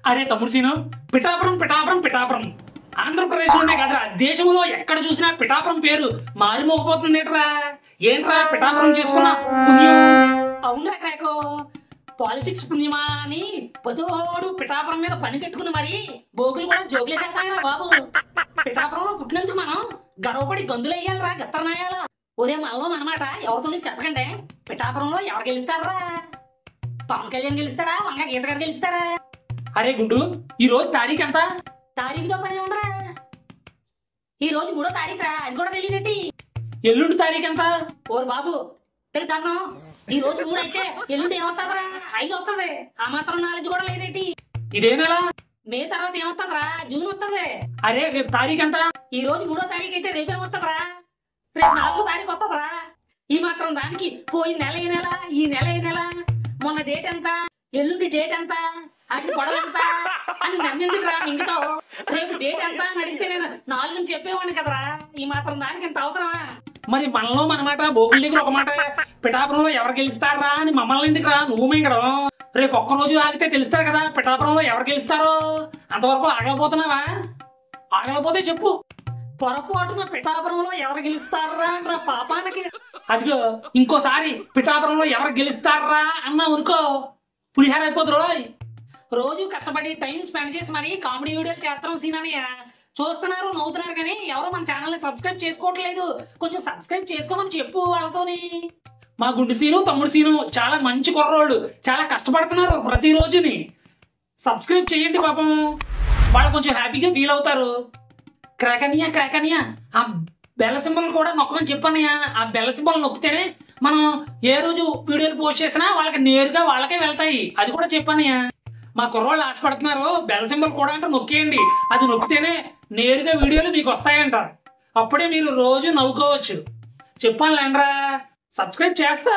అరే తమ్ముడు సీను, పిఠాపురం పిఠాపురం పిఠాపురం ఆంధ్రప్రదేశ్లోనే కాదురా, దేశంలో ఎక్కడ చూసినా పిఠాపురం పేరు మారిమోగిపోతుంది. ఏంట్రా పిఠాపురం చేసుకున్నా పుణ్యం? అవునరా క్రాకో, పాలిటిక్స్ పుణ్యమా అని పొదోడు పిఠాపురం మీద పని పెట్టుకుని మరి బోగులు కూడా జోగులేసేస్తారా బాబు. పిఠాపురంలో పుట్టినందుకు మనం గర్వపడి గందులయ్యాలరా గత్తరనాయాల. ఒరే మనలో అనమాట ఎవరితో చెప్పకండి. పిఠాపురంలో ఎవరు గెలుస్తారా? పవన్ కళ్యాణ్ గెలుస్తాడా? వంగ గీత గారు గెలుస్తాడా? అరే గుండు, ఈ రోజు తారీఖు ఎంత? తారీఖుతో పని ఉందరా, ఈ రోజు 3వ తారీఖు రా, అది కూడా తెలియదేంటి? ఎల్లుండి తారీఖు ఎంత? ఓరు బాబు తెలుద్దాను, ఈ రోజు 3 అయితే ఎల్లుండి ఏమవుతుందిరా? 5 అవుతుంది. ఆ మాత్రం నాలెడ్జ్ కూడా లేదేంటి? ఇదే నెల మే తర్వాత ఏమవుతుందిరా? జూన్ వస్తుంది. అరే రేపు తారీఖు ఎంత? ఈ రోజు 3వ తారీఖు అయితే రేపు ఏమవుతుందిరా? రేపు 4వ తారీఖు వస్తుందిరా. ఈ మాత్రం దానికి పోయిన నెల ఈ నెల, ఈ నెల ఈ నెల, మొన్న డేట్ ఎంత, ఎల్లుండి డేట్ ఎంత, అది పొడవు ఎంత అని నన్నెందుకురా మింగుతో? రేపు డేట్ ఎంత అని అడిగితే నేను 4 నుంచి చెప్పేవాడిని కదరా. ఈ మాత్రం దానికి ఎంత అవసరమా? మరి మనలో మనమాట బోగుల దగ్గర ఒక మాట, పిఠాపురంలో ఎవరు గెలుస్తారా అని మమ్మల్ని ఎందుకురా నువ్వు మింగడం? రేపు ఒక్కరోజు ఆగితే తెలుస్తారు కదా పిఠాపురంలో ఎవరు గెలుస్తారో. అంతవరకు ఆగలేకపోతున్నావా? ఆగలేకపోతే చెప్పు. పొరపాటున పిఠాపురంలో ఎవరు గెలుస్తారా అంటారా పాపానికి. అదిగో ఇంకోసారి పిఠాపురంలో ఎవరు గెలుస్తారా అన్నా ఉనుకో, పులిహార అయిపోతురు. రోజు కష్టపడి టైం స్పెండ్ చేసి మరి కామెడీ వీడియోలు చేస్తాం సీనయ్య. చూస్తున్నారు, నవ్వుతున్నారు, కానీ ఎవరో మన ఛానల్ ని సబ్స్క్రైబ్ చేసుకోవట్లేదు. కొంచెం సబ్స్క్రైబ్ చేసుకోమని చెప్పు వాళ్ళతోని. మా గుండు సీను, తమ్ముడు సీను చాలా మంచి కుర్రోళ్ళు, చాలా కష్టపడుతున్నారు ప్రతిరోజుని. సబ్స్క్రైబ్ చేయండి పాపం, వాళ్ళు కొంచెం హ్యాపీగా ఫీల్ అవుతారు. క్రాకనియా క్రాకనియా ఆ బెల్ల సింబల్ కూడా నొక్కమని చెప్పానయ్యా. ఆ బెల్ల సింబల్ నొక్కితేనే మనం ఏ రోజు వీడియోలు పోస్ట్ చేసినా వాళ్ళకి నేరుగా వాళ్ళకే వెళ్తాయి. అది కూడా చెప్పానయ్యా. మా కుర్రోళ్ళు ఆశపడుతున్నారు, బెల్ సింబల్ కూడా అంటే నొక్కేయండి, అది నొక్కితేనే నేరుగా వీడియోలు మీకు వస్తాయంట. అప్పుడే మీరు రోజు నవ్వుకోవచ్చు. చెప్పాను లేండ్రా, సబ్స్క్రైబ్ చేస్తారు.